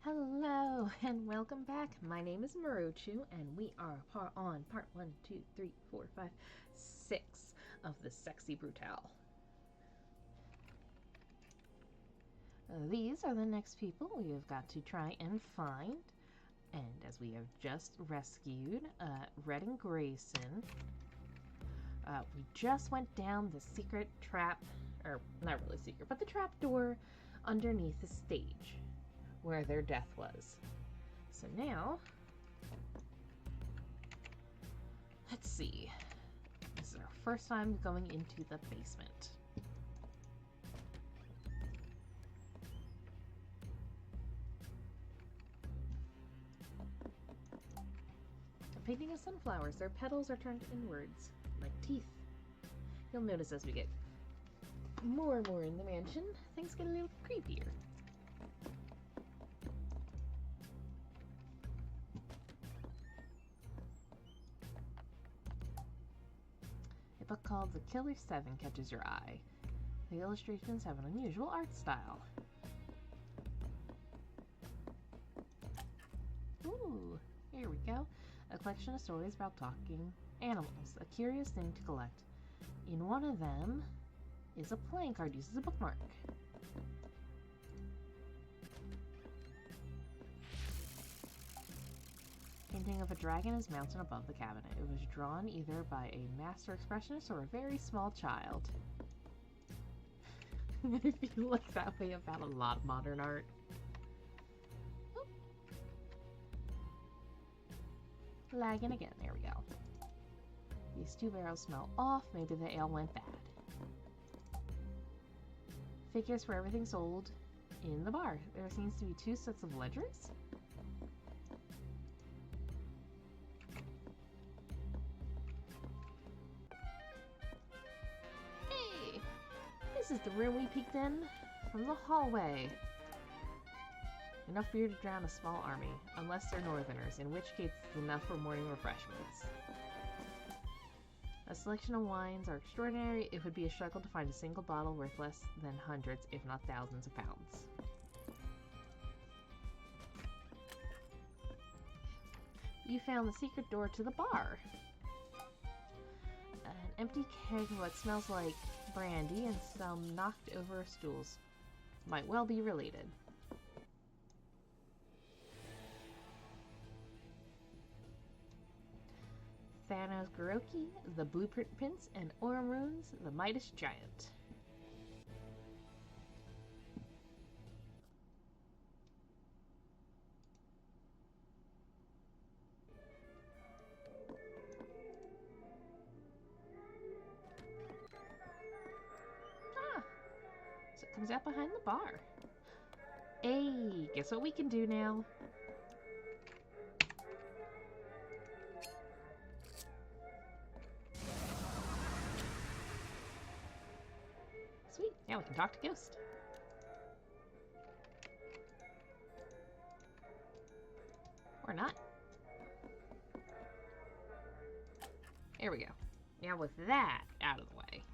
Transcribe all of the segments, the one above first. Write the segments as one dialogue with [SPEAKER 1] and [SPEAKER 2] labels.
[SPEAKER 1] Hello and welcome back. My name is Maruchu and we are on part 6 of the Sexy Brutale. These are the next people we have got to try and find. And as we have just rescued Red and Grayson, we just went down the secret trap, or not really secret, but the trap door underneath the stage where their death was. So now, let's see. This is our first time going into the basement. A painting of sunflowers. Their petals are turned inwards, like teeth. You'll notice as we get more and more in the mansion, things get a little creepier. A book called The Killer 7 catches your eye. The illustrations have an unusual art style. Ooh, here we go. A collection of stories about talking animals, a curious thing to collect. In one of them is a playing card used as a bookmark. Painting of a dragon is mounted above the cabinet. It was drawn either by a master expressionist or a very small child. I feel like that way about a lot of modern art. Oop. Lagging again. There we go. These two barrels smell off. Maybe the ale went bad. Figures for everything sold in the bar. There seems to be 2 sets of ledgers. This is the room we peeked in from the hallway. Enough beer to drown a small army, unless they're northerners, in which case it's enough for morning refreshments. A selection of wines are extraordinary. It would be a struggle to find a single bottle worth less than hundreds, if not thousands of pounds. You found the secret door to the bar. An empty keg of what smells like brandy and some knocked over stools. Might well be related. Thanos Garoki, the Blueprint Prince, and Orrunes, the Midas Giant. So it comes out behind the bar. Hey, guess what we can do now? Sweet, now we can talk to Ghost. Or not. There we go. Now with that out of the way.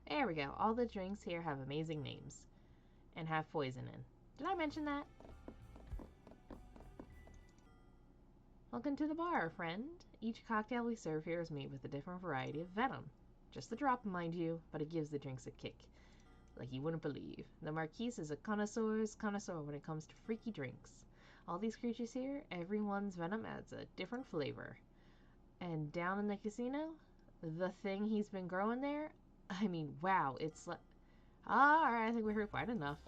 [SPEAKER 1] There we go. All the drinks here have amazing names. And have poison in. Did I mention that? Welcome to the bar, friend. Each cocktail we serve here is made with a different variety of venom. Just a drop, mind you, but it gives the drinks a kick. Like you wouldn't believe. The Marquise is a connoisseur's connoisseur when it comes to freaky drinks. All these creatures here, everyone's venom adds a different flavor. And down in the casino, the thing he's been growing there, I mean, wow, it's like... Alright, I think we heard quite enough.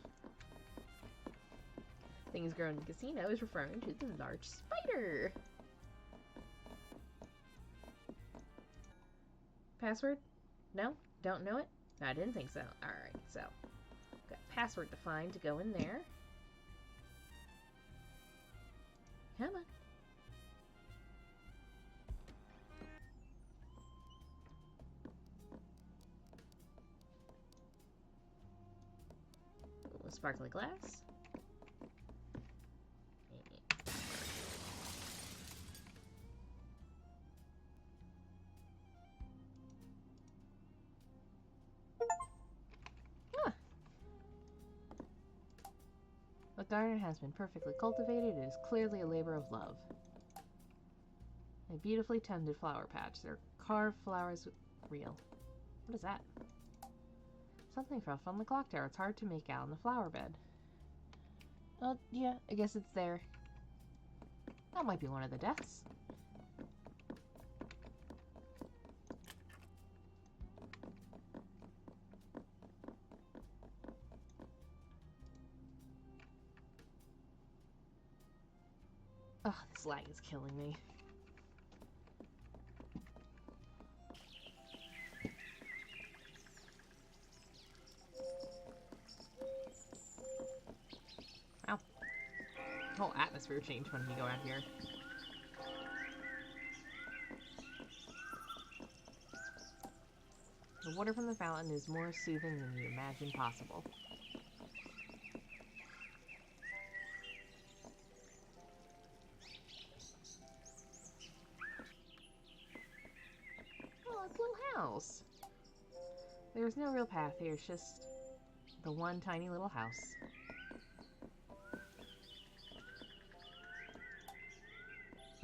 [SPEAKER 1] Things grown in the casino is referring to the large spider. Password? No? Don't know it? I didn't think so. Alright, so got password to find to go in there. Come on. Ooh, sparkly glass. The garden has been perfectly cultivated. It is clearly a labor of love. A beautifully tended flower patch. There are carved flowers with real. What is that? Something fell from the clock tower. It's hard to make out in the flower bed. Oh, yeah, I guess it's there. That might be one of the deaths. Ugh, this lag is killing me. Wow. The whole atmosphere changed when we go out here. The water from the fountain is more soothing than you imagine possible. Oh, it's a little house. There's no real path here, it's just the one tiny little house.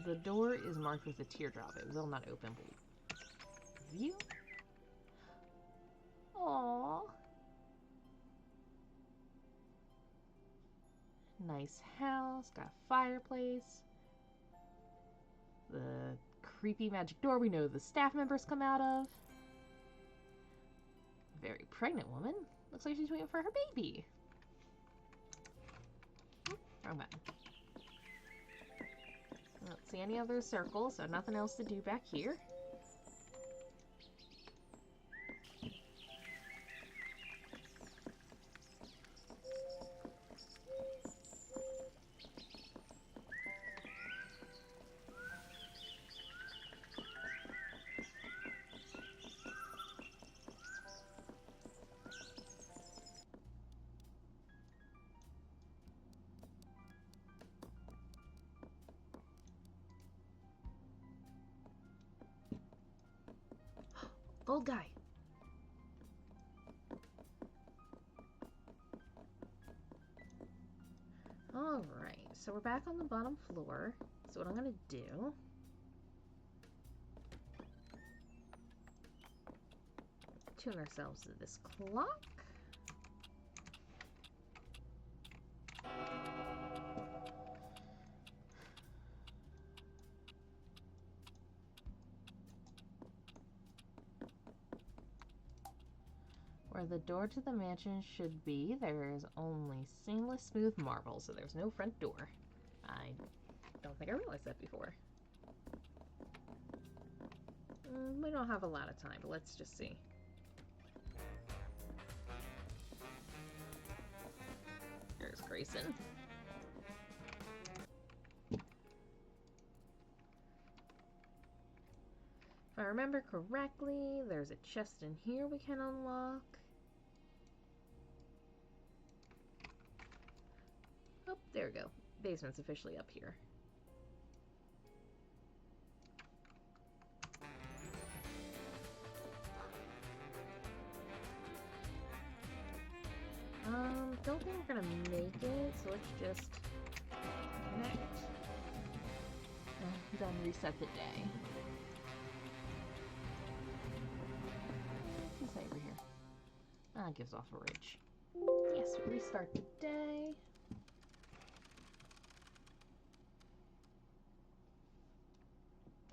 [SPEAKER 1] The door is marked with a teardrop. It will not open. View? Aww. Nice house, got a fireplace. The creepy magic door we know the staff members come out of. Very pregnant woman. Looks like she's waiting for her baby. Wrong button. I don't see any other circles, so nothing else to do back here. Old guy. Alright, so we're back on the bottom floor. So what I'm gonna do... tune ourselves to this clock. Where the door to the mansion should be, there is only seamless smooth marble, so there's no front door. I don't think I realized that before. We don't have a lot of time, but let's just see. There's Grayson. If I remember correctly, there's a chest in here we can unlock. Oh, there we go. Basement's officially up here. Don't think we're gonna make it, so let's just connect. Then reset the day. What's this over here? Ah, it gives off a ridge. Yes, restart the day.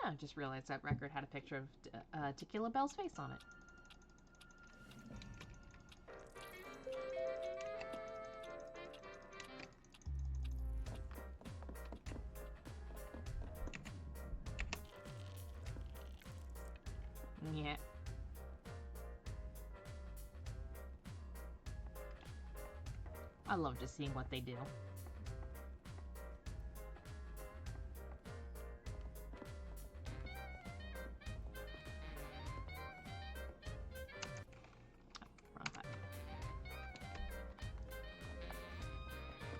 [SPEAKER 1] Oh, I just realized that record had a picture of Tequila Bell's face on it. Yeah. I love just seeing what they do. Wrong button.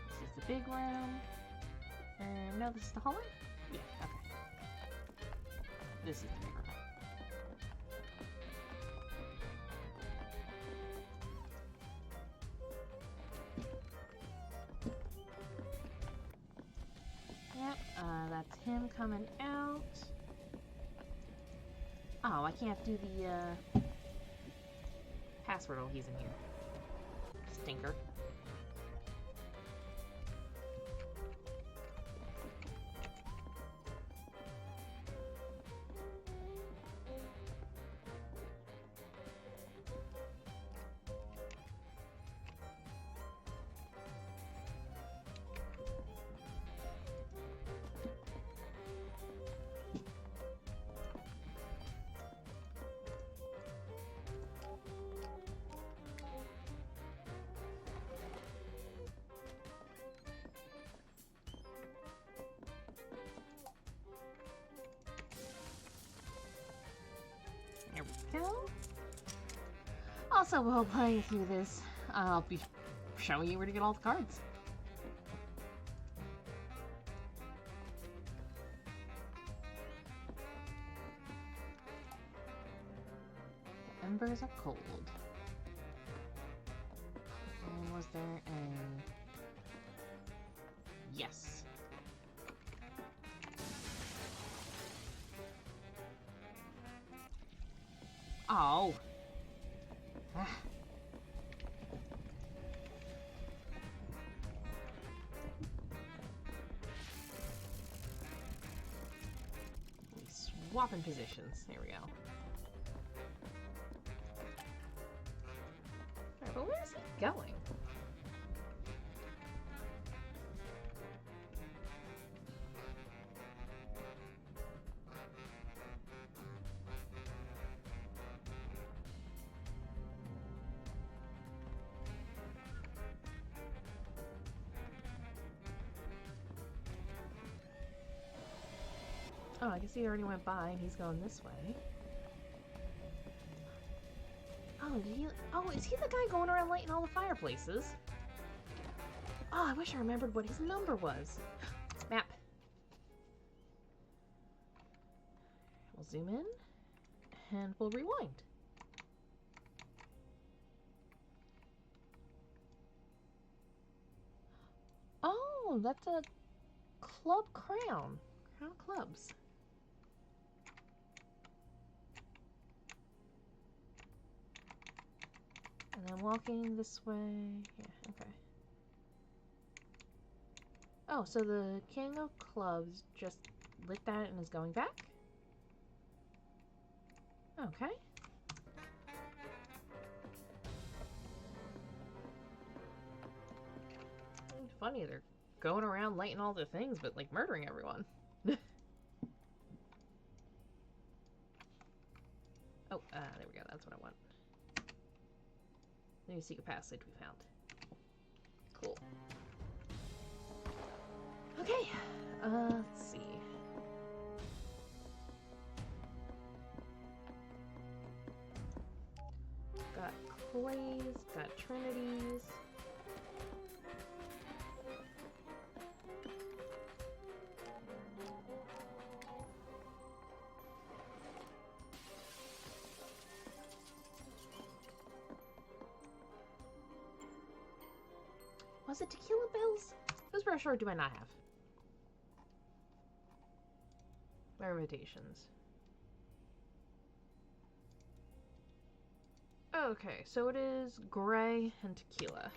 [SPEAKER 1] This is the big room. No, this is the hallway? Yeah, okay. This is the big room. I'm coming out. Oh, I can't do the password while he's in here. Stinker. There we go. Also, while playing through this, I'll be showing you where to get all the cards. The embers are cold. And was there a... Yes. Oh. Ah. Swapping positions. There we go. Right, but where is he going? Oh, I guess he already went by and he's going this way. Oh, is he the guy going around lighting all the fireplaces? Oh, I wish I remembered what his number was. Map. We'll zoom in and we'll rewind. Oh, that's a club crown. Crown of clubs. And then walking this way. Yeah, okay. Oh, so the king of clubs just lit that and is going back? Okay. It's funny, they're going around lighting all the things, but like murdering everyone. Oh, there we go. That's what I want. New secret passage we found. Cool. Okay, let's see. Got clays, got trinities. Was it tequila bells? Those brochure do I not have? Limitations. Okay, so it is gray and tequila.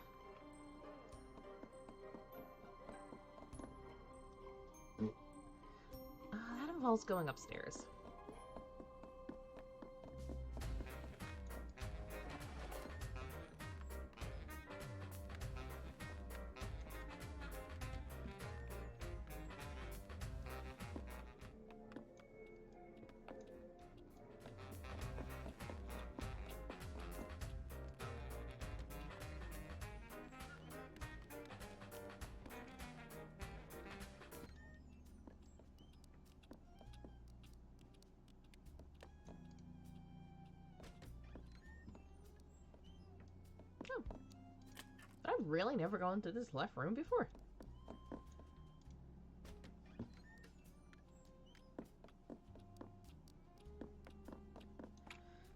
[SPEAKER 1] That involves going upstairs. I've really never gone to this left room before.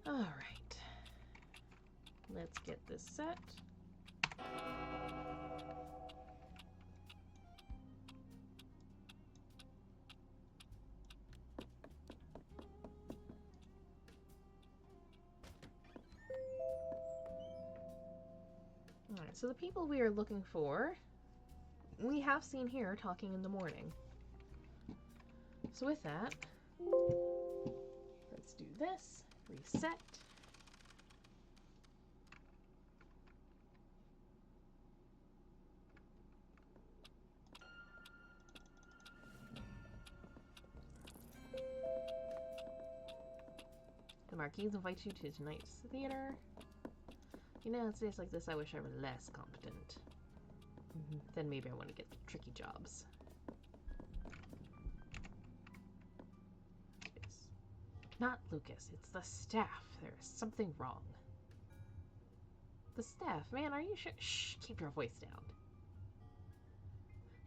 [SPEAKER 1] Alright. Let's get this set. Alright, so the people we are looking for, we have seen here talking in the morning. So with that, let's do this. Reset. The Marquise invites you to tonight's theater. You know, it's days like this I wish I were less competent. Then maybe I want to get tricky jobs. It's not Lucas, it's the staff. There is something wrong. The staff? Man, are you sure? Shh, keep your voice down.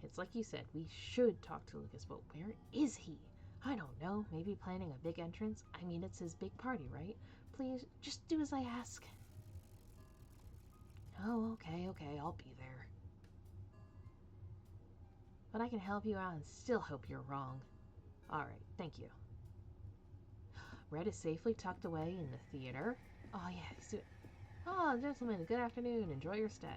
[SPEAKER 1] It's like you said, we should talk to Lucas, but where is he? I don't know, maybe planning a big entrance? I mean, it's his big party, right? Please, just do as I ask. Oh, okay, I'll be there. But I can help you out and still hope you're wrong. Alright, thank you. Red is safely tucked away in the theater. Oh, yeah, let's do it. Oh, gentlemen, good afternoon. Enjoy your stay.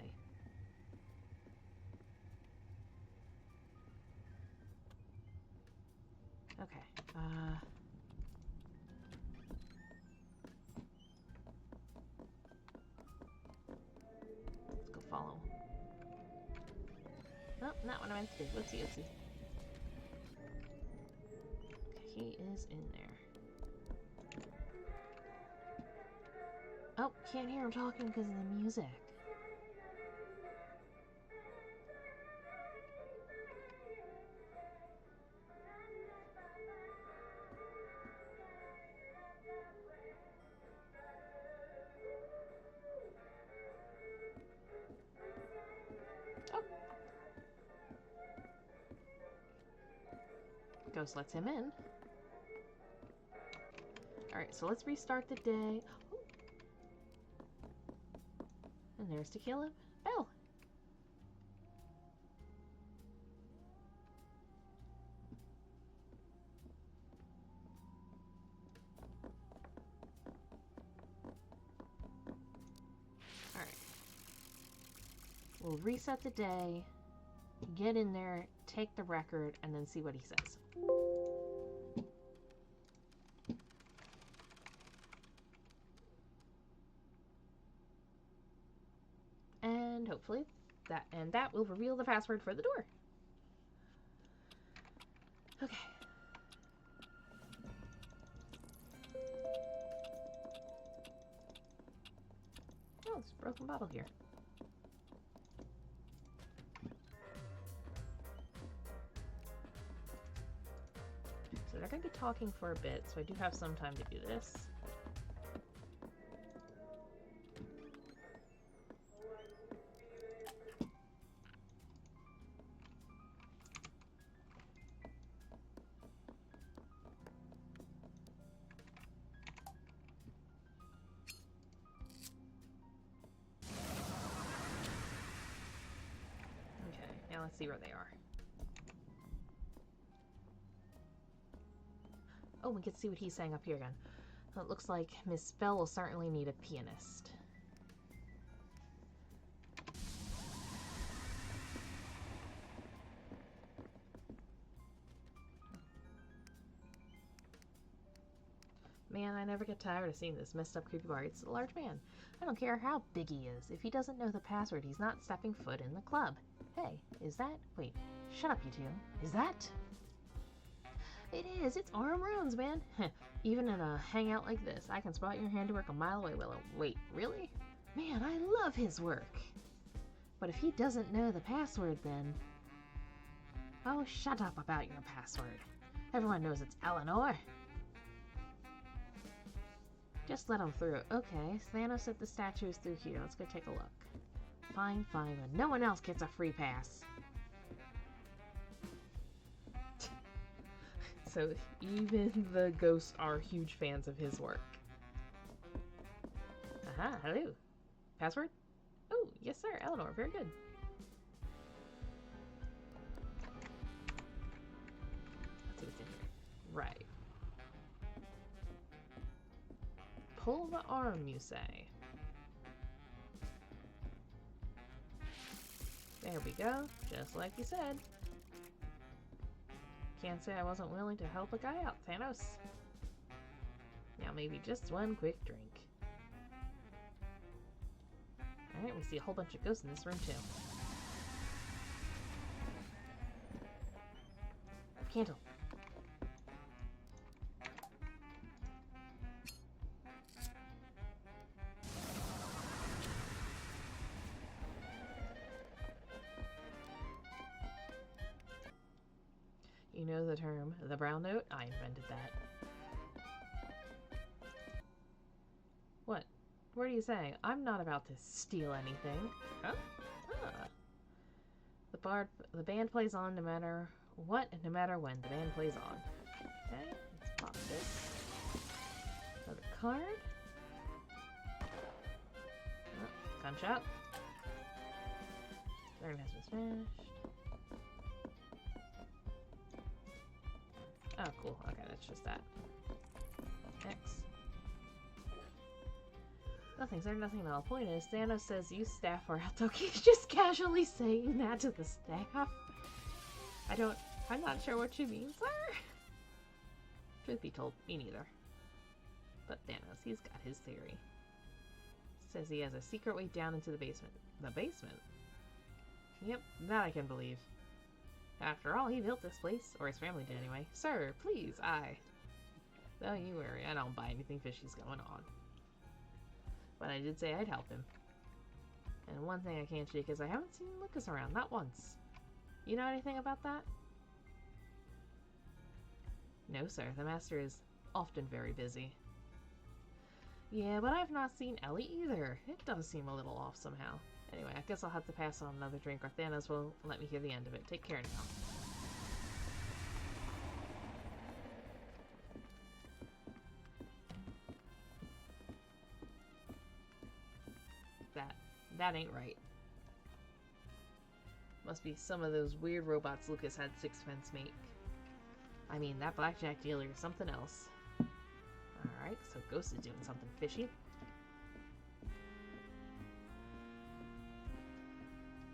[SPEAKER 1] Okay, let's go follow. Oh, not what I meant to do. Oopsie. Okay, he is in there. Oh, can't hear him talking because of the music. Oh. Ghost lets him in. Alright, so let's restart the day. Ooh. And there's Tequila Bell. Alright. We'll reset the day, get in there, take the record, and then see what he says. And hopefully that will reveal the password for the door. Okay. Oh, there's a broken bottle here. So they're going to be talking for a bit, so I do have some time to do this. Now let's see where they are. Oh, we can see what he's saying up here again. Well, it looks like Miss Bell will certainly need a pianist. Man, I never get tired of seeing this messed up creepy bar. It's a large man. I don't care how big he is. If he doesn't know the password, he's not stepping foot in the club. Hey, is that... Wait, shut up, you two. Is that... It is. It's arm runes, man. Even in a hangout like this, I can spot your handiwork a mile away, Willow. Wait, really? Man, I love his work. But if he doesn't know the password, then... Oh, shut up about your password. Everyone knows it's Eleanor. Just let him through. Okay, Thanos said the statue is through here. Let's go take a look. Fine, but no one else gets a free pass. So even the ghosts are huge fans of his work. Aha, hello. Password? Oh, yes sir, Eleanor, very good. Let's see what's in here. Right. Pull the arm, you say. There we go, just like you said. Can't say I wasn't willing to help a guy out, Thanos. Now maybe just one quick drink. Alright, we see a whole bunch of ghosts in this room too. Candle. You know the term, the brown note? I invented that. What? What are you saying? I'm not about to steal anything. Huh? Ah. The band plays on no matter what and no matter when. The band plays on. Okay, let's pop this. Another card. Oh, gunshot. Iron has been smashed. Oh, cool. Okay, that's just that. X. Nothing, sir. Nothing at all. Point is, Thanos says you staff are out. Okay, he's just casually saying that to the staff. I'm not sure what you mean, sir. Truth be told, me neither. But Thanos, he's got his theory. Says he has a secret way down into the basement. The basement? Yep, that I can believe. After all, he built this place, or his family did anyway. Sir, please, don't you worry, I don't buy anything fishy's going on. But I did say I'd help him. And one thing I can't shake is I haven't seen Lucas around, not once. You know anything about that? No, sir, the master is often very busy. Yeah, but I've not seen Ellie either. It does seem a little off somehow. Anyway, I guess I'll have to pass on another drink or Thanos will let me hear the end of it. Take care now. That ain't right. Must be some of those weird robots Lucas had Sixpence make. I mean, that blackjack dealer is something else. Alright, so Ghost is doing something fishy.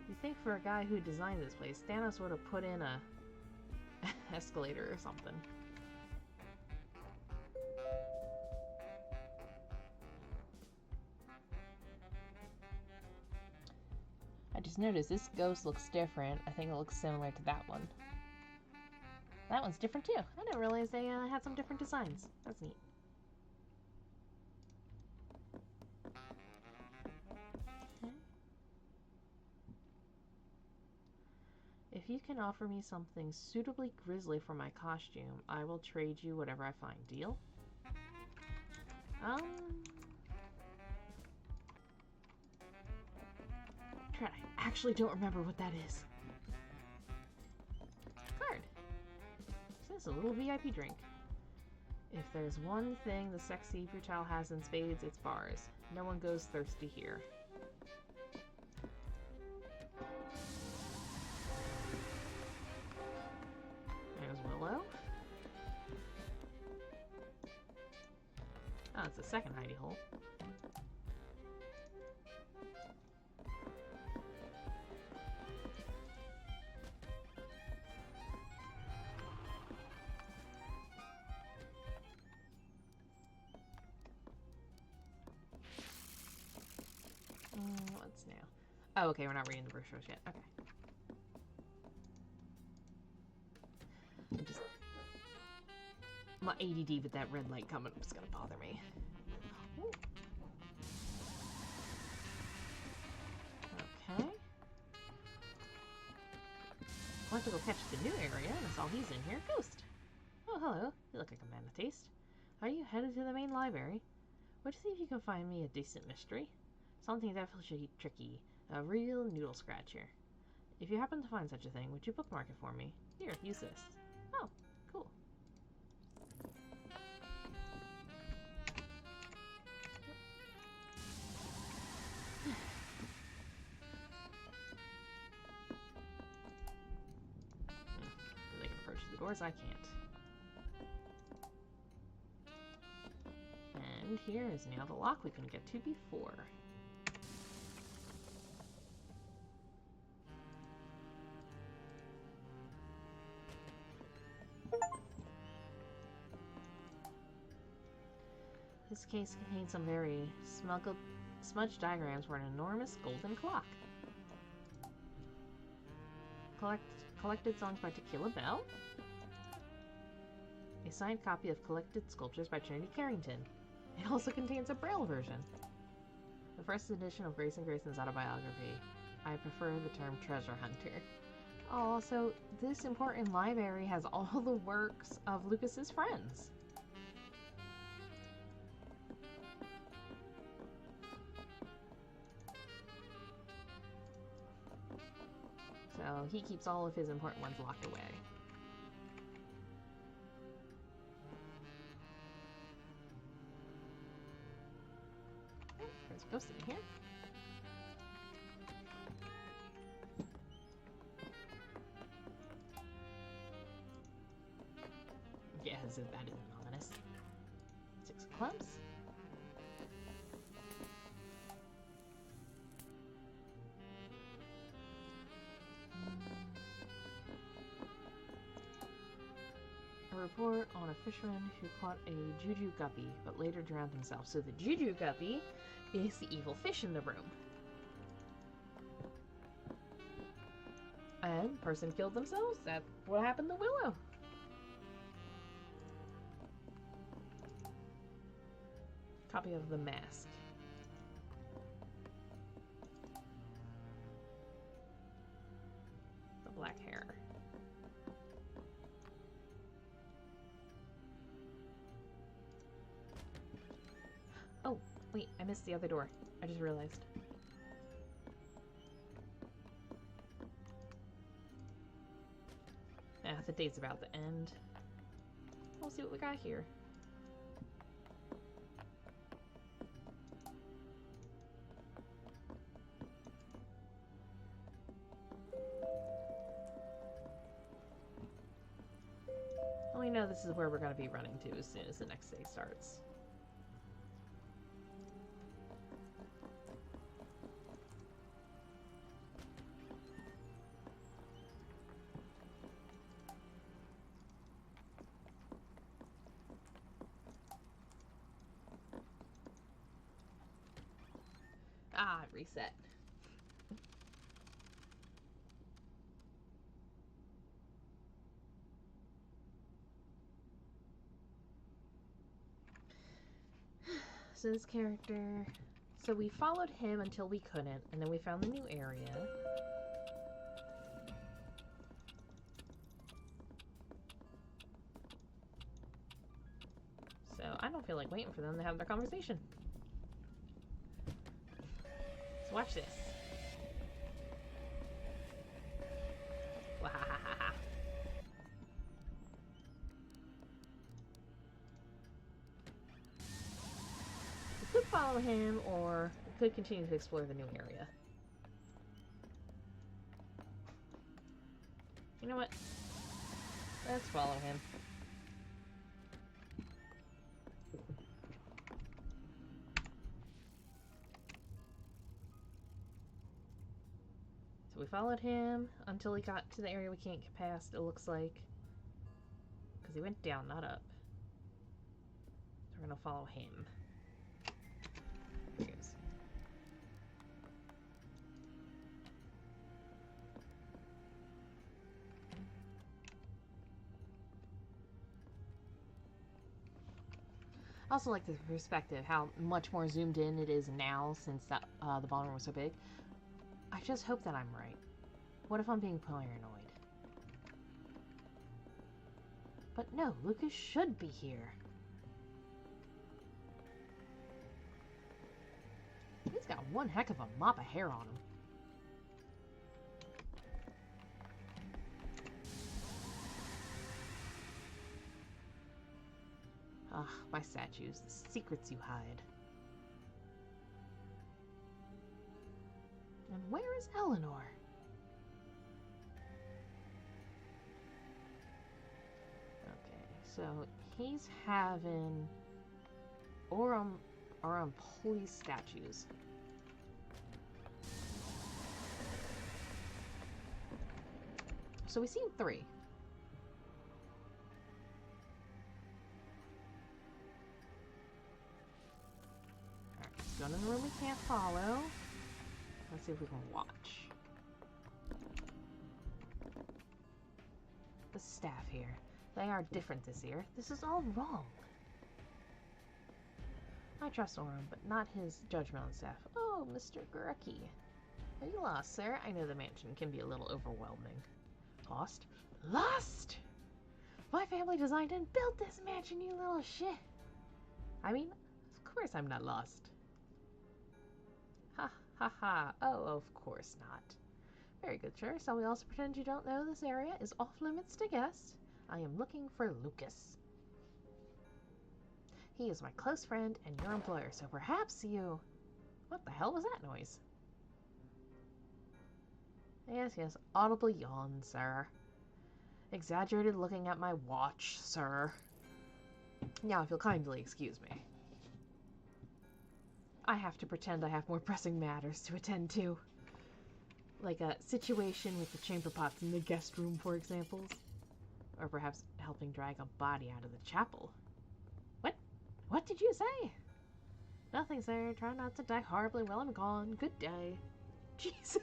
[SPEAKER 1] You'd think for a guy who designed this place, Thanos would have put in a escalator or something. I just noticed this ghost looks different. I think it looks similar to that one. That one's different too. I didn't realize they had some different designs. That's neat. Okay. If you can offer me something suitably grisly for my costume, I will trade you whatever I find. Deal? I actually don't remember what that is. Card. This is a little VIP drink. If there's one thing the sexy Brutale has in spades, it's bars. No one goes thirsty here. There's Willow. Oh, it's a second hidey hole. What's new? Oh, okay, we're not reading the brochures yet. Okay. My ADD with that red light coming up is gonna bother me. Ooh. Okay. I want to go catch the new area. That's all he's in here. Ghost! Oh, hello. You look like a man of taste. Are you headed to the main library? Would you see if you can find me a decent mystery? Something definitely tricky. A real noodle scratcher. If you happen to find such a thing, would you bookmark it for me? Here, use this. Oh, cool. They can approach the doors, I can't. And here is now the lock we couldn't get to before. This case contains some very smudged diagrams for an enormous golden clock. Collected songs by Tequila Bell? A signed copy of Collected Sculptures by Trinity Carrington. It also contains a Braille version. The first edition of Grayson Grayson's autobiography. I prefer the term treasure hunter. Oh, so this important library has all the works of Lucas's friends. So he keeps all of his important ones locked away. Okay, there's a ghost in here. Yeah, so that isn't ominous. 6 of clubs. A report on a fisherman who caught a juju guppy, but later drowned himself. So the juju guppy is the evil fish in the room. And person killed themselves. That's what happened to Willow. Copy of The Mask. The black hair. Oh, wait, I missed the other door. I just realized. The date's about to end. We'll see what we got here. Well, we know this is where we're going to be running to as soon as the next day starts. Ah, reset. So this character... So we followed him until we couldn't, and then we found the new area. So I don't feel like waiting for them to have their conversation. So watch this. Wahahaha. We could follow him, or we could continue to explore the new area. You know what? Let's follow him. So we followed him until he got to the area we can't get past, it looks like. Because he went down, not up. So we're going to follow him. Here he goes. I also like this perspective, how much more zoomed in it is now since that, the ballroom was so big. I just hope that I'm right. What if I'm being paranoid? But no, Lucas should be here. He's got one heck of a mop of hair on him. Ah, my statues, the secrets you hide. And where is Eleanor? Okay, so he's having Aurum police statues. So we've seen 3. none in the room we can't follow. Let's see if we can watch. The staff here. They are different this year. This is all wrong. I trust Orem, but not his judgment on staff. Oh, Mr. Gurecki. Are you lost, sir? I know the mansion can be a little overwhelming. Lost? Lost! My family designed and built this mansion, you little shit! I mean, of course I'm not lost. Ha ha ha. Oh, of course not. Very good, sir. So we also pretend you don't know this area is off limits to guests. I am looking for Lucas. He is my close friend and your employer, so perhaps you... What the hell was that noise? Yes, yes. Audible yawn, sir. Exaggerated looking at my watch, sir. Now, if you'll kindly excuse me. I have to pretend I have more pressing matters to attend to. Like a situation with the chamber pots in the guest room, for example. Or perhaps helping drag a body out of the chapel. What did you say? Nothing, sir. Try not to die horribly while I'm gone. Good day. Jesus.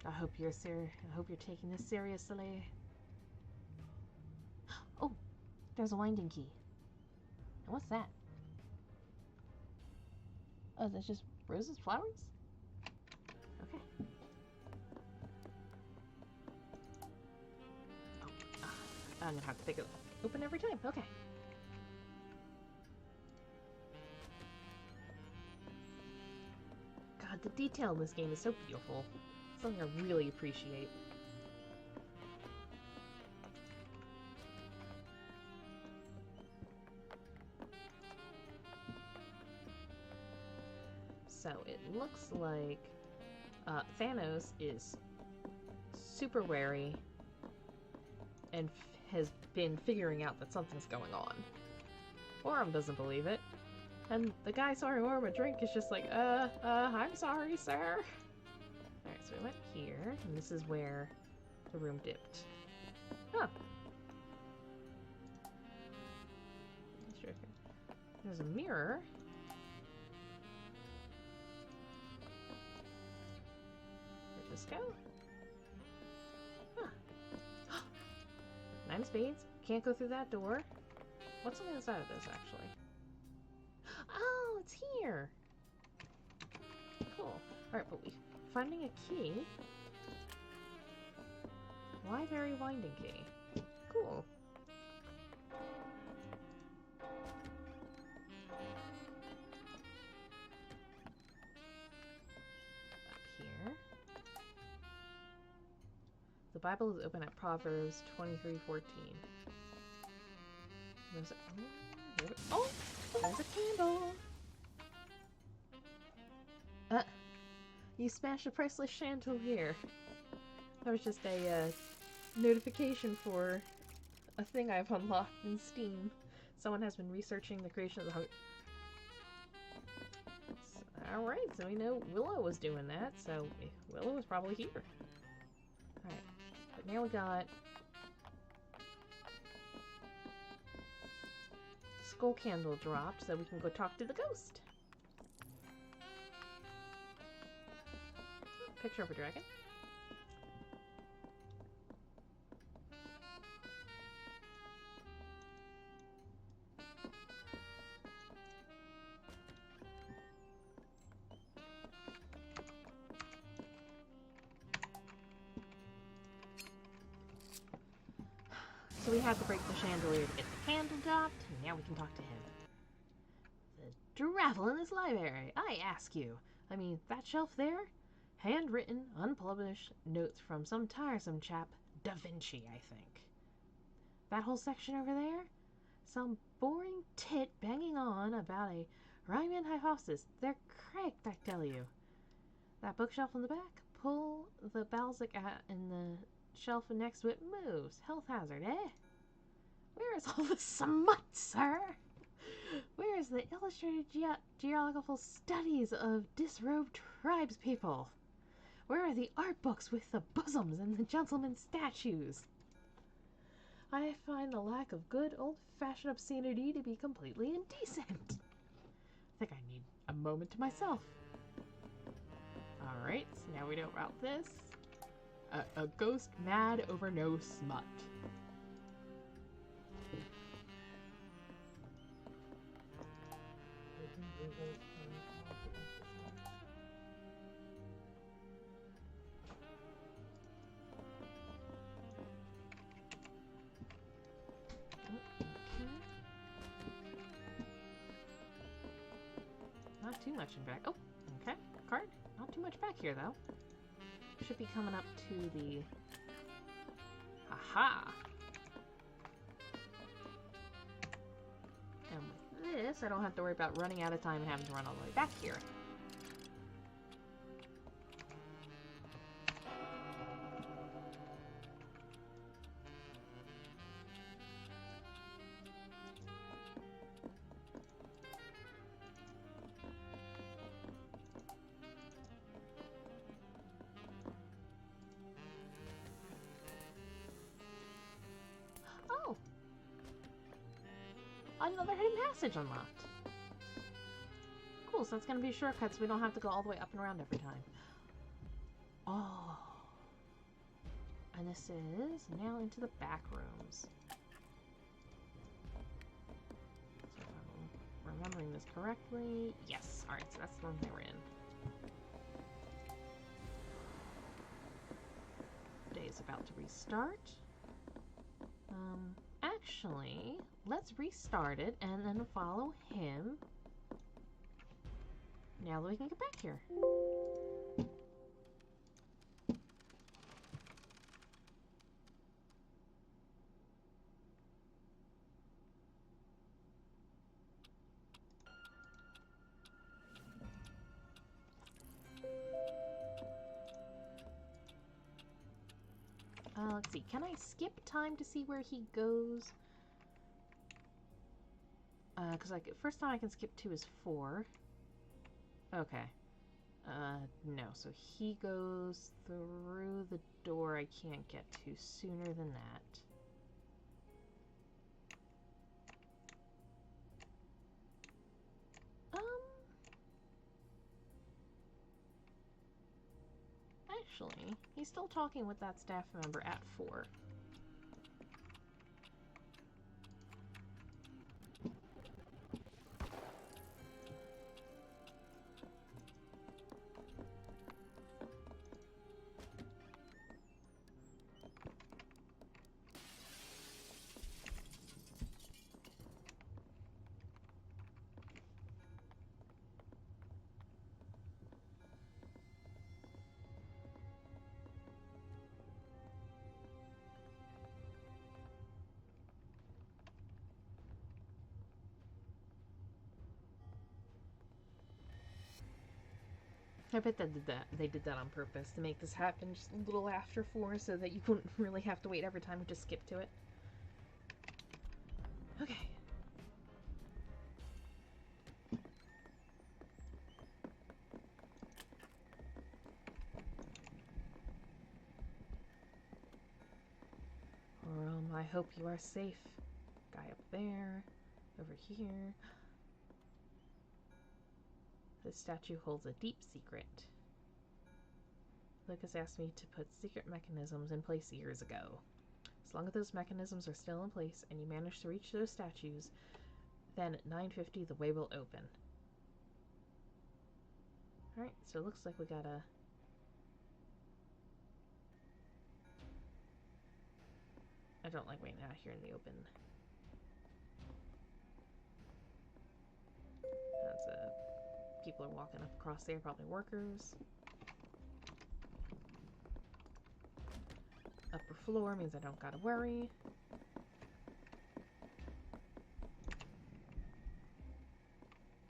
[SPEAKER 1] I hope you're taking this seriously. Oh, there's a winding key. And what's that? Oh, that's just roses, flowers? Okay. Oh, I'm gonna have to pick it open every time. Okay. God, the detail in this game is so beautiful. Something I really appreciate. So it looks like Thanos is super wary and has been figuring out that something's going on. Orem doesn't believe it. And the guy sorry Orem a drink is just like, I'm sorry, sir. Alright, so we went here, and this is where the room dipped. Oh. There's a mirror. Where'd this go? Huh. Nine of spades. Can't go through that door. What's on the other side of this, actually? Oh, it's here! Cool. Alright, but finding a key. Library winding key. Cool. Up here. The Bible is open at Proverbs 23:14. There's a, oh, there's a candle. You smashed a priceless chandelier. That was just a notification for a thing I've unlocked in Steam. Someone has been researching the creation of the Alright, so we know Willow was doing that, so Willow was probably here. Alright, but now we got skull candle dropped, so we can go talk to the ghost. Picture of a dragon. So we had to break the chandelier to get the candle dropped, and now we can talk to him. The drivel in this library, I ask you. I mean, that shelf there? Handwritten, unpublished notes from some tiresome chap, Da Vinci, I think. That whole section over there? Some boring tit banging on about a Riemann hypothesis. They're cracked, I tell you. That bookshelf in the back? Pull the Balzac out and the shelf next to it moves. Health hazard, eh? Where is all the smut, sir? Where is the illustrated geographical studies of disrobed tribespeople? Where are the art books with the bosoms and the gentleman's statues? I find the lack of good old-fashioned obscenity to be completely indecent. I think I need a moment to myself. Alright, so now we know about this. A ghost mad over no smut. Not too much in back. Oh, okay. Card. Not too much back here, though. Should be coming up to the... Aha! And with this, I don't have to worry about running out of time and having to run all the way back here. Oh! Another hidden passage unlocked. Cool, so that's going to be a shortcut so we don't have to go all the way up and around every time. Oh. And this is now into the back rooms. So if I'm remembering this correctly, yes. Alright, so that's the one they were in. Day is about to restart. Actually, let's restart it and then follow him. Now that we can get back here. Let's see. Can I skip time to see where he goes? Because first time I can skip to is 4. Okay. No. So he goes through the door I can't get to sooner than that. Actually, he's still talking with that staff member at 4. I bet they did that on purpose to make this happen just a little after 4 so that you wouldn't really have to wait every time and just skip to it. Okay. I hope you are safe. Guy up there, over here. This statue holds a deep secret. Lucas asked me to put secret mechanisms in place years ago. As long as those mechanisms are still in place and you manage to reach those statues, then at 9:50 the way will open. Alright, so it looks like we gotta... I don't like waiting out here in the open. That's a... People are walking up across there, probably workers. Upper floor means I don't gotta worry.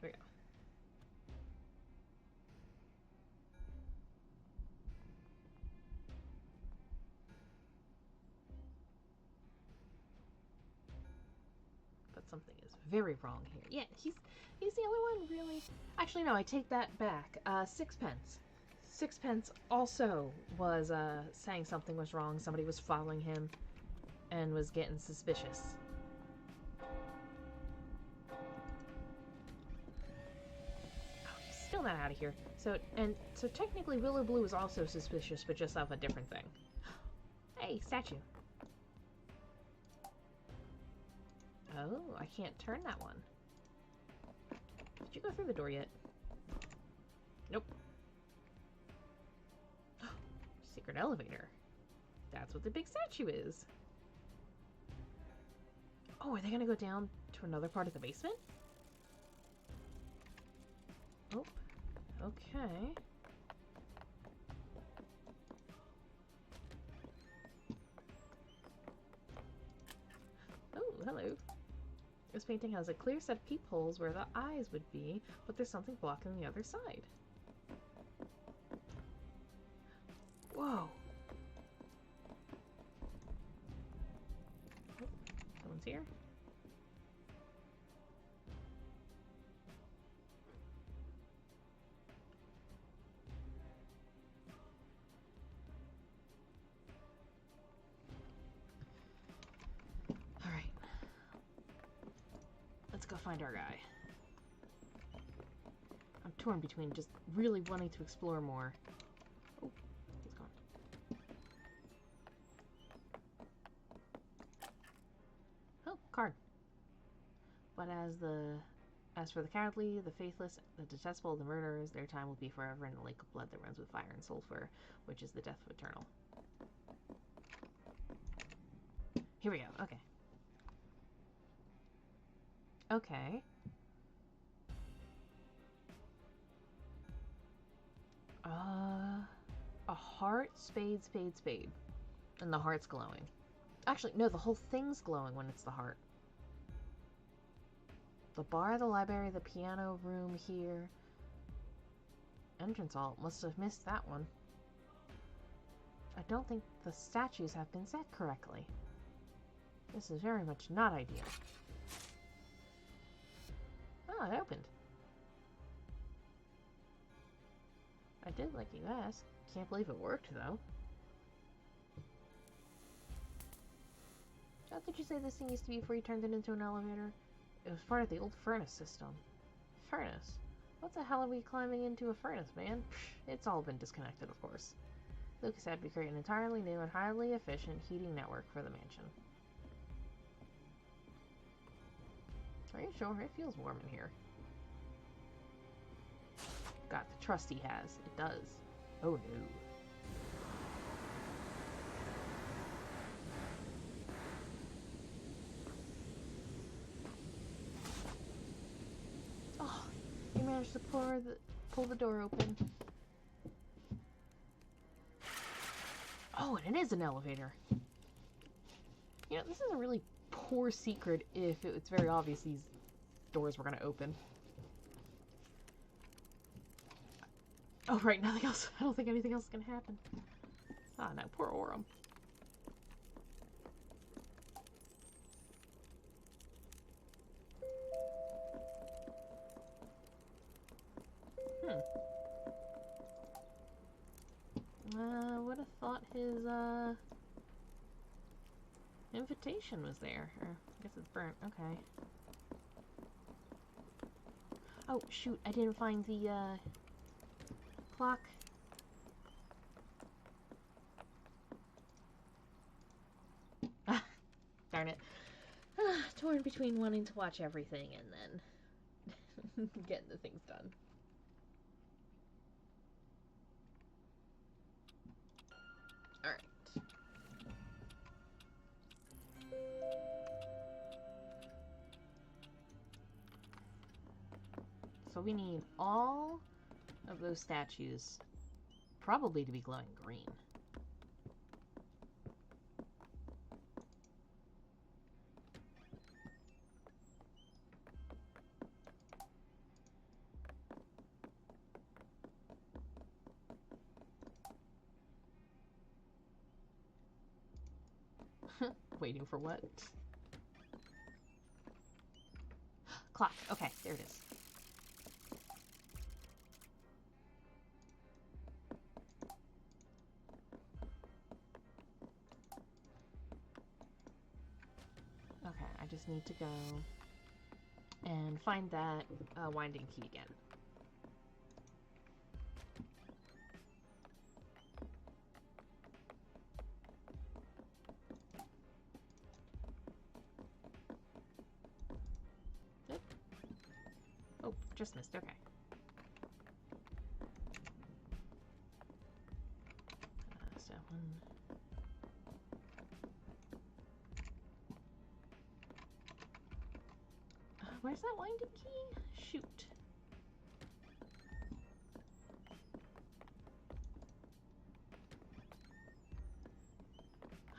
[SPEAKER 1] There we go. But something is very wrong here. Yeah, he's the only one really... Actually, no, I take that back. 6 pence. Sixpence also was saying something was wrong. Somebody was following him and was getting suspicious. Oh, he's still not out of here. So technically Willow Blue is also suspicious, but just of a different thing. Hey, statue. Oh, I can't turn that one. Did you go through the door yet? Nope. Secret elevator. That's what the big statue is. Oh, are they gonna go down to another part of the basement? Oh, okay. Oh, hello. This painting has a clear set of peepholes where the eyes would be, but there's something blocking the other side. Whoa. Oh, someone's here. Alright. Let's go find our guy. I'm torn between just really wanting to explore more. Oh, he's gone. Oh, card. But as for the cowardly, the faithless, the detestable, the murderers, their time will be forever in the lake of blood that runs with fire and sulfur, which is the death of eternal. Here we go. Okay. Okay. A heart, spade, spade, spade. And the heart's glowing. Actually, no, the whole thing's glowing when it's the heart. The bar, the library, the piano room here. Entrance hall. Must have missed that one. I don't think the statues have been set correctly. This is very much not ideal. Oh, it opened. I did like you asked. Can't believe it worked, though. How did you say this thing used to be before you turned it into an elevator? It was part of the old furnace system. Furnace? What the hell are we climbing into a furnace, man? Psh, it's all been disconnected, of course. Lucas had to create an entirely new and highly efficient heating network for the mansion. Are you sure? It feels warm in here. Got the trust he has. It does. Oh no. Oh, you managed to pull the door open. Oh, and it is an elevator. You know, this is a really poor secret if it's very obvious these doors were going to open. Oh, right, nothing else. I don't think anything else is going to happen. Ah, no, poor Orem. Would have thought his, invitation was there. Or, I guess it's burnt. Okay. Oh, shoot, I didn't find the, clock. Ah, darn it. Torn between wanting to watch everything and then getting the things done. Alright. So we need all of those statues probably to be glowing green. Waiting for what? Clock. Okay, there it is. just need to go and find that winding key again. Nope. Oh, just missed. Okay. So one. Where's that winding key? Shoot.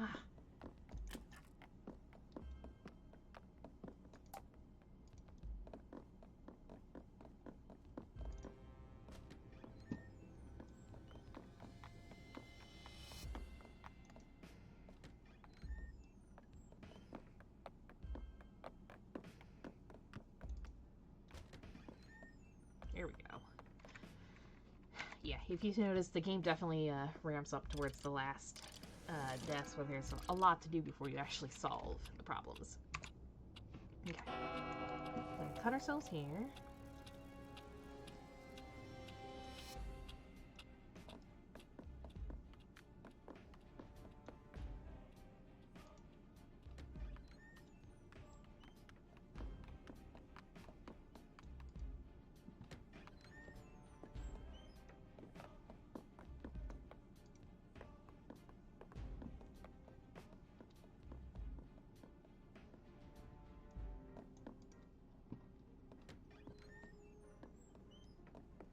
[SPEAKER 1] Ah. Here we go. Yeah, if you notice, the game definitely ramps up towards the last deaths where there's a lot to do before you actually solve the problems. Okay. We're gonna cut ourselves here.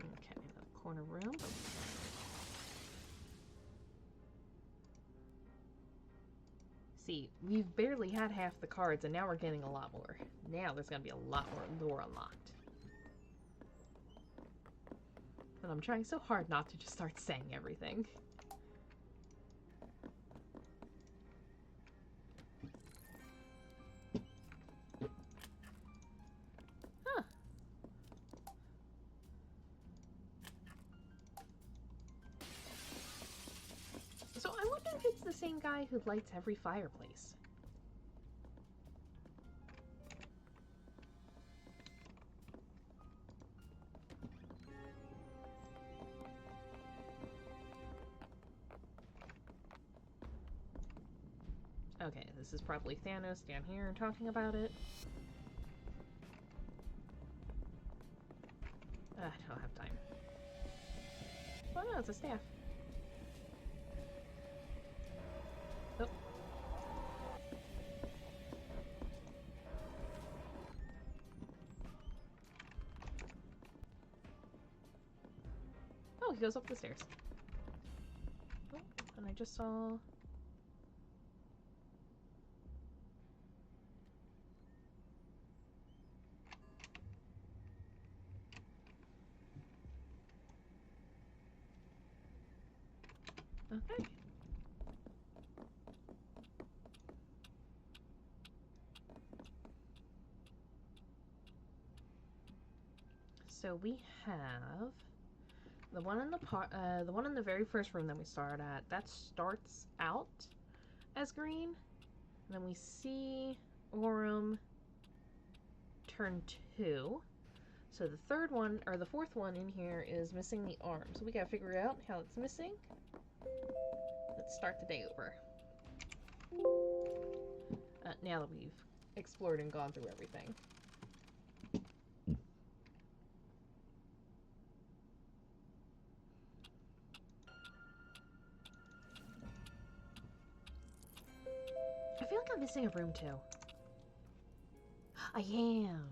[SPEAKER 1] Okay, the corner room. See, we've barely had half the cards, and now we're getting a lot more. Now there's gonna be a lot more lore unlocked. And I'm trying so hard not to just start saying everything. Huh. So I wonder if it's the same guy who lights every fireplace. Okay, this is probably Thanos down here talking about it. I don't have time. Oh no, it's a staff. Oh. Oh, he goes up the stairs. Oh, and I just saw... Okay. So we have the one in the very first room that we started at. That starts out as green, and then we see Aurum turn 2. So the third one, or the fourth one in here, is missing the arm. So we gotta figure out how it's missing. Let's start the day over. Now that we've explored and gone through everything. I feel like I'm missing a room too. I am.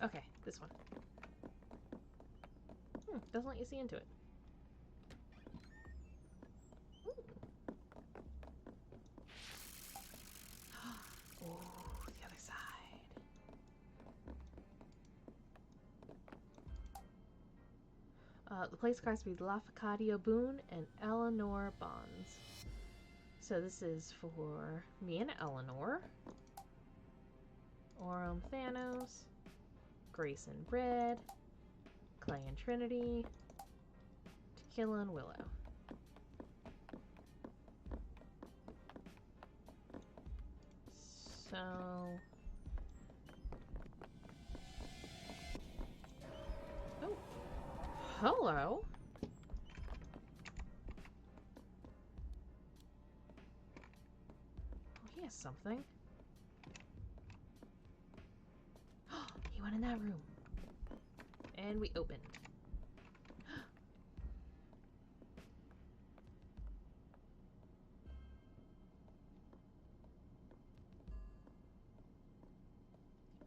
[SPEAKER 1] Okay, this one. Doesn't let you see into it. Oh, the other side. The place cards be Laficadio Boone and Eleanor Bonds. So this is for me and Eleanor. Aurum Thanos. Grayson Red. Clay and Trinity. Tequila and Willow. So... Oh. Hello? Oh, he has something. He went in that room. And we opened.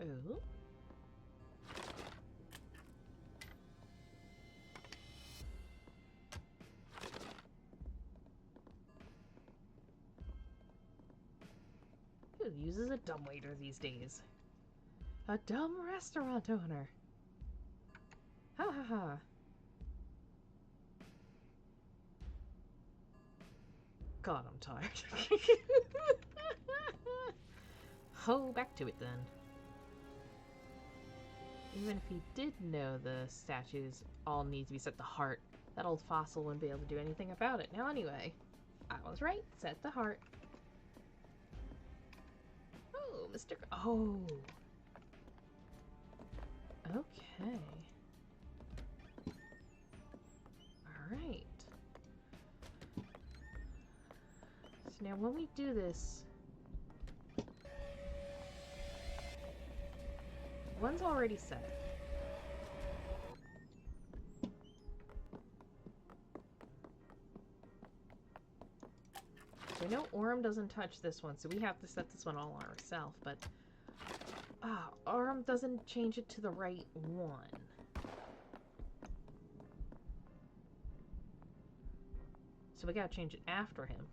[SPEAKER 1] Oh. Who uses a dumbwaiter these days? A dumb restaurant owner. Ha ha ha. God, I'm tired. Oh, back to it then. Even if he did know the statues all need to be set to heart, that old fossil wouldn't be able to do anything about it. Now anyway, I was right. Set to heart. Oh, Mr. Oh. Okay. Alright. So now when we do this... One's already set. So I know Aurum doesn't touch this one, so we have to set this one all on ourselves, but... Aurum doesn't change it to the right one. So we gotta change it after him.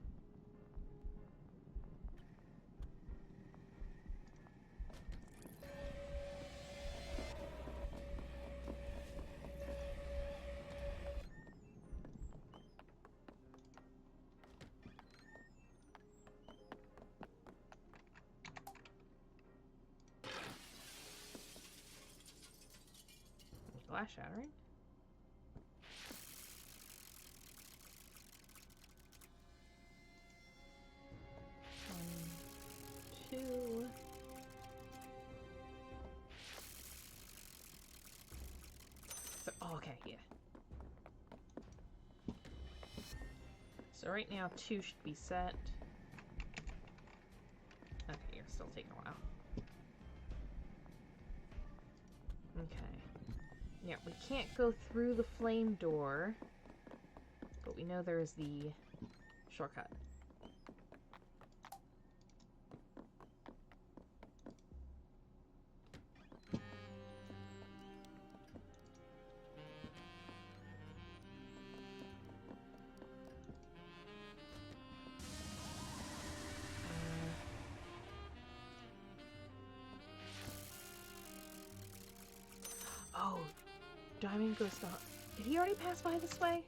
[SPEAKER 1] Glass shattering. One, two. So, oh, okay, yeah. So right now 2 should be set. Okay, you're still taking a while. Okay. Yeah, we can't go through the flame door, but we know there's the shortcut. Oh, Diamond goes to... Did he already pass by this way?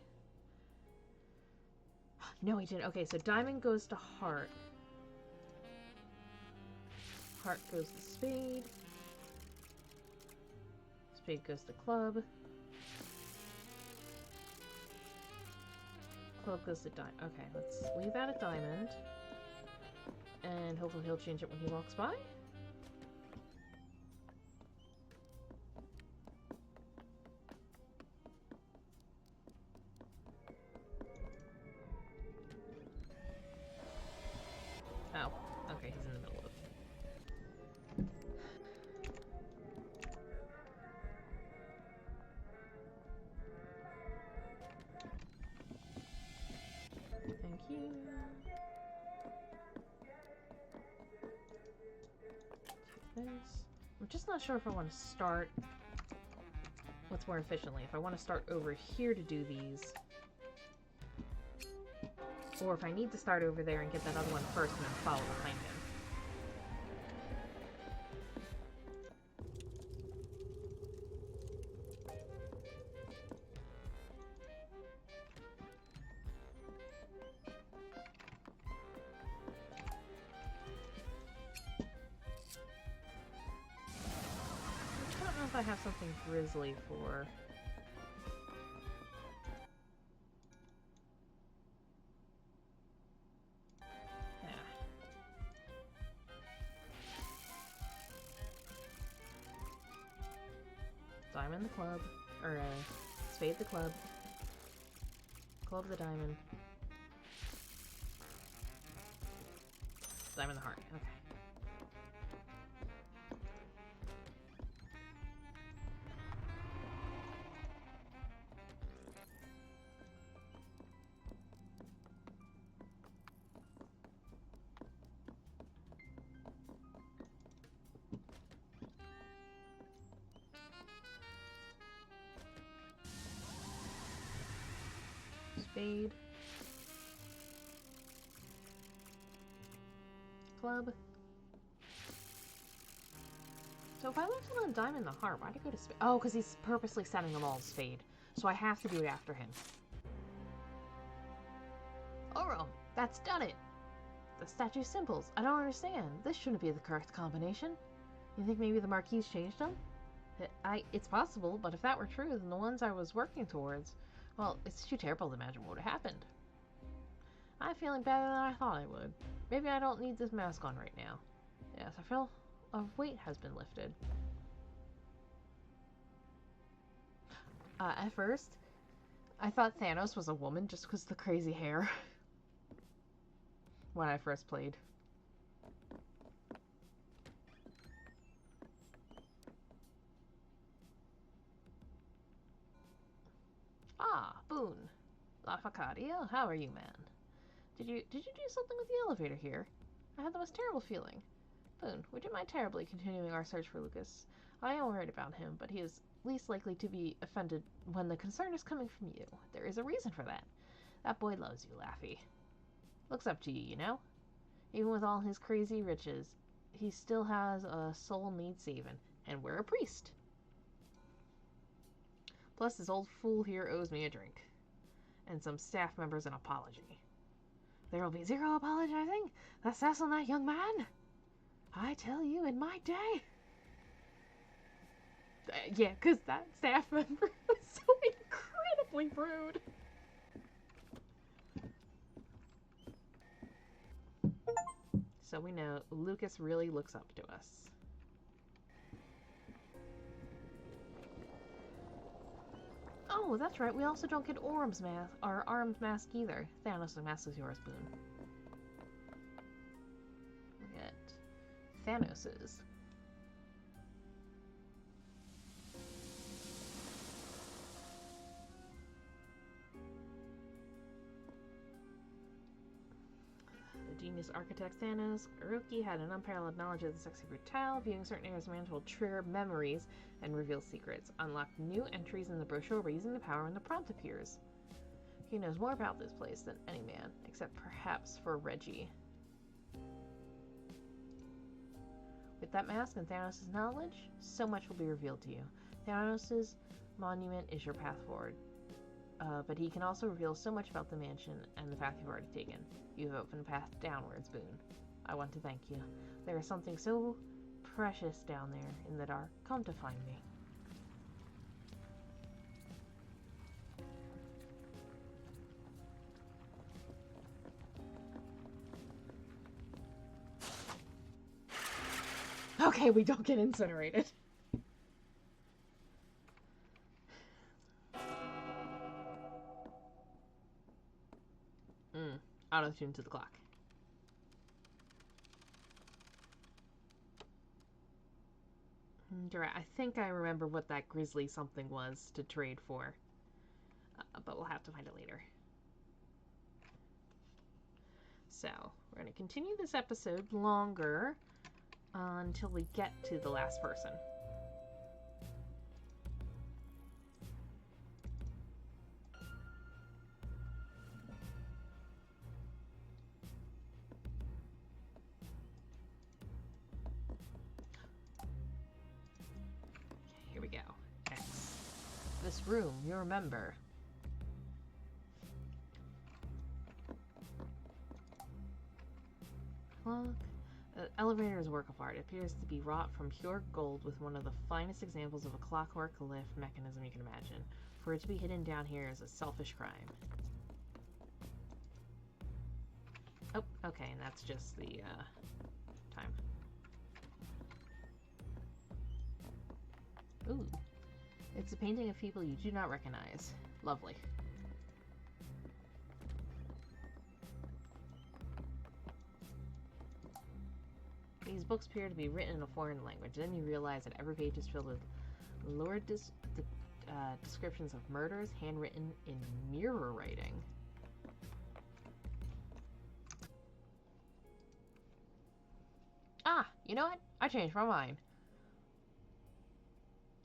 [SPEAKER 1] No, he didn't. Okay, so Diamond goes to Heart. Heart goes to Spade. Spade goes to Club. Club goes to Diamond. Okay, let's leave that at Diamond. And hopefully he'll change it when he walks by. Oh, okay, he's in the middle of it. Thank you. Take this. I'm just not sure if I want to start what's more efficiently. If I want to start over here to do these, or if I need to start over there and get that other one first and then follow behind him. know if I have something grisly for... Diamond the club, or spade the club, club the diamond, diamond the heart. Okay. Spade. Club. So if I left it on diamond the heart, why'd it go to spade? Oh, because he's purposely setting them all spade. So I have to do it after him. Oro, that's done it. The statue's symbols. I don't understand. This shouldn't be the correct combination. You think maybe the Marquis changed them? It's possible, but if that were true, then the ones I was working towards... Well, it's too terrible to imagine what would have happened. I'm feeling better than I thought I would. Maybe I don't need this mask on right now. Yes, I feel a weight has been lifted. At first, I thought Thanos was a woman just because of the crazy hair. When I first played. Ah, Boone. Lafacadia, how are you, man? Did you do something with the elevator here? I had the most terrible feeling. Boone, would you mind terribly continuing our search for Lucas? I am worried about him, but he is least likely to be offended when the concern is coming from you. There is a reason for that. That boy loves you, Laffy. Looks up to you, you know? Even with all his crazy riches, he still has a soul needs saving, and we're a priest. Plus, this old fool here owes me a drink. And some staff members an apology. There will be zero apologizing? The sass on that young man? I tell you, in my day... yeah, because that staff member was so incredibly rude. So we know Lucas really looks up to us. Oh, that's right. We also don't get Orm's mask, or Arm's mask either. Thanos' mask is yours, Boone. We get Thanos's. The genius architect Thanos, Aruki had an unparalleled knowledge of the sexy Brutale. Viewing certain areas of man will trigger memories and reveal secrets. Unlock new entries in the brochure by using the power when the prompt appears. He knows more about this place than any man, except perhaps for Reggie. With that mask and Thanos' knowledge, so much will be revealed to you. Thanos' monument is your path forward. But he can also reveal so much about the mansion and the path you've already taken. You have opened a path downwards, Boone. I want to thank you. There is something so precious down there in the dark. Come to find me. Okay, we don't get incinerated. Auto-tune to the clock. I think I remember what that grisly something was to trade for. But we'll have to find it later. So, we're going to continue this episode longer until we get to the last person. Here we go. X. This room, you remember. Clock. The elevator is a work of art. It appears to be wrought from pure gold with one of the finest examples of a clockwork lift mechanism you can imagine. For it to be hidden down here is a selfish crime. Oh, okay, and that's just the time. Ooh. It's a painting of people you do not recognize. Lovely. These books appear to be written in a foreign language. Then you realize that every page is filled with lurid descriptions of murders handwritten in mirror writing. Ah, you know what? I changed my mind.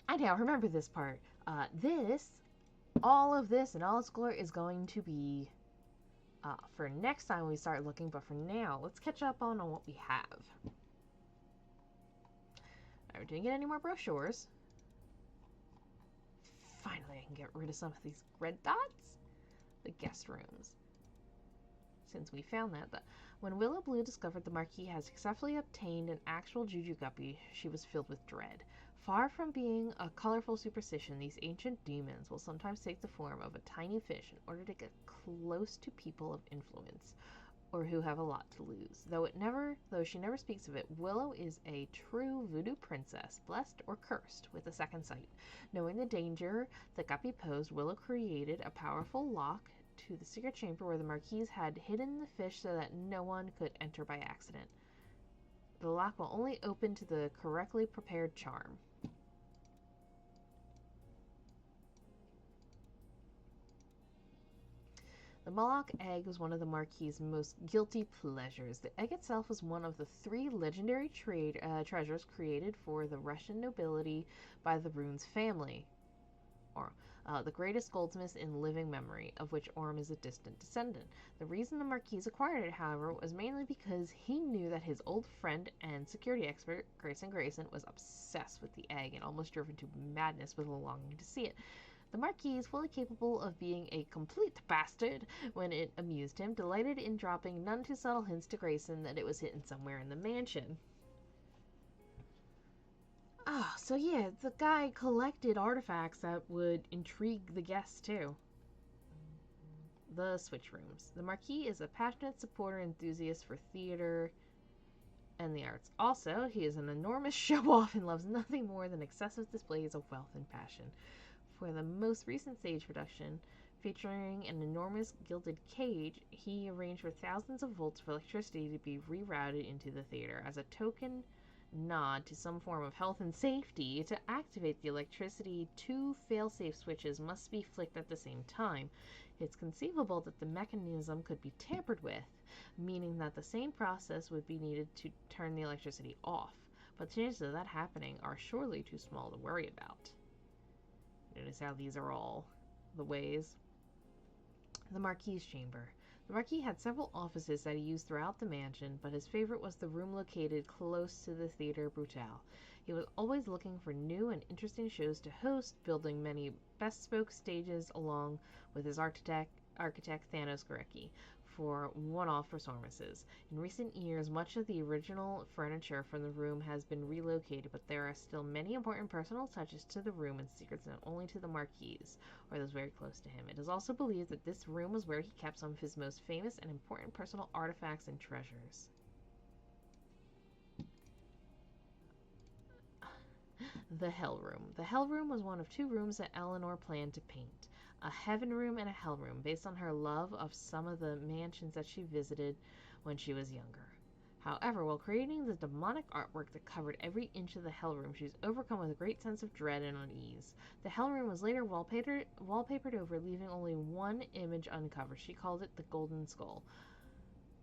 [SPEAKER 1] I now remember this part. All of this in all its glory is going to be for next time we start looking, but for now, let's catch up on what we have. Alright, we didn't get any more brochures. Finally, I can get rid of some of these red dots. The guest rooms. Since we found that, when Willow Blue discovered the Marquis had successfully obtained an actual Juju Guppy, she was filled with dread. Far from being a colorful superstition, these ancient demons will sometimes take the form of a tiny fish in order to get close to people of influence, or who have a lot to lose. Though she never speaks of it, Willow is a true voodoo princess, blessed or cursed with a second sight. Knowing the danger the Guppy posed, Willow created a powerful lock to the secret chamber where the Marquis had hidden the fish so that no one could enter by accident. The lock will only open to the correctly prepared charm. The Moloch egg was one of the Marquis's most guilty pleasures. The egg itself was one of the 3 legendary treasures created for the Russian nobility by the Rune's family, or the greatest goldsmiths in living memory, of which Orm is a distant descendant. The reason the Marquis acquired it, however, was mainly because he knew that his old friend and security expert, Grayson, was obsessed with the egg and almost driven to madness with a longing to see it. The Marquis, fully capable of being a complete bastard when it amused him, delighted in dropping none too subtle hints to Grayson that it was hidden somewhere in the mansion. Oh, so yeah, the guy collected artifacts that would intrigue the guests too. The switch rooms. The Marquis is a passionate supporter and enthusiast for theater and the arts. Also, he is an enormous show-off and loves nothing more than excessive displays of wealth and passion. For the most recent stage production, featuring an enormous gilded cage, he arranged for thousands of volts of electricity to be rerouted into the theater. As a token nod to some form of health and safety, to activate the electricity, 2 fail-safe switches must be flicked at the same time. It's conceivable that the mechanism could be tampered with, meaning that the same process would be needed to turn the electricity off. But the chances of that happening are surely too small to worry about. Notice how these are all the ways. The Marquis' chamber. The Marquis had several offices that he used throughout the mansion, but his favorite was the room located close to the theater Brutale. He was always looking for new and interesting shows to host, building many bespoke stages along with his architect Thanos Gorecki for one-off performances. In recent years, much of the original furniture from the room has been relocated, but there are still many important personal touches to the room and secrets known only to the Marquis or those very close to him. It is also believed that this room was where he kept some of his most famous and important personal artifacts and treasures. The Hell Room. The Hell Room was one of 2 rooms that Eleanor planned to paint. A heaven room and a hell room, based on her love of some of the mansions that she visited when she was younger. However, while creating the demonic artwork that covered every inch of the hell room, she was overcome with a great sense of dread and unease. The hell room was later wallpapered over, leaving only one image uncovered. She called it the Golden Skull.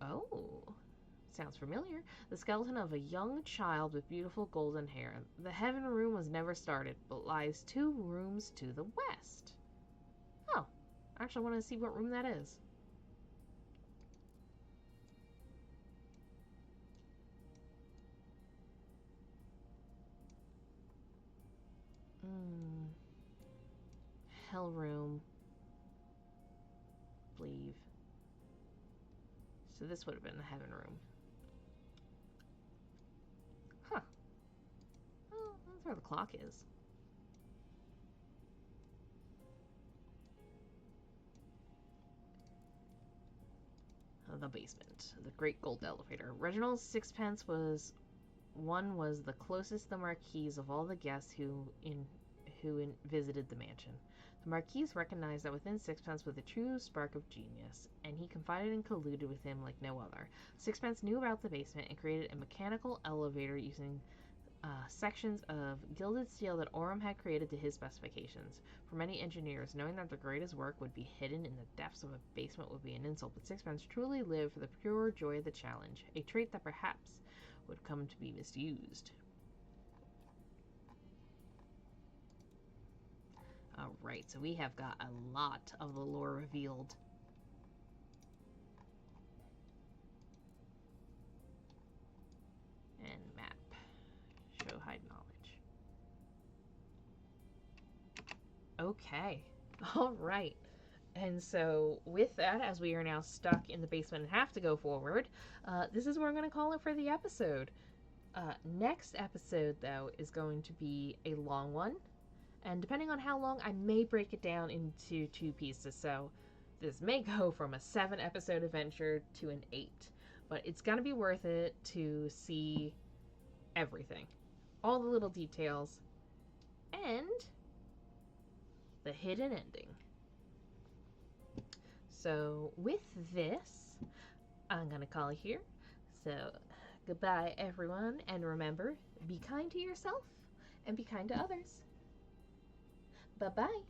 [SPEAKER 1] Oh, sounds familiar. The skeleton of a young child with beautiful golden hair. The heaven room was never started, but lies 2 rooms to the west. Oh, I actually want to see what room that is. Hell room. Believe. So this would have been the heaven room. where the clock is. The basement. The Great Gold Elevator. Reginald's sixpence was the closest the Marquise of all the guests who visited the mansion. The Marquise recognized that within Sixpence was a true spark of genius, and he confided and colluded with him like no other. Sixpence knew about the basement and created a mechanical elevator using sections of gilded steel that Orem had created to his specifications. For many engineers, knowing that their greatest work would be hidden in the depths of a basement would be an insult, but Sixpence truly lived for the pure joy of the challenge, a trait that perhaps would come to be misused. Alright, so we have got a lot of the lore revealed. And map. Show hide knowledge. Okay. Alright. And so with that, as we are now stuck in the basement and have to go forward, this is where I'm going to call it for the episode. Next episode, though, is going to be a long one. And depending on how long, I may break it down into 2 pieces. So this may go from a 7-episode adventure to an 8. But it's going to be worth it to see everything. All the little details. And the hidden ending. So with this, I'm going to call it here. So goodbye, everyone. And remember, be kind to yourself and be kind to others. Bye-bye.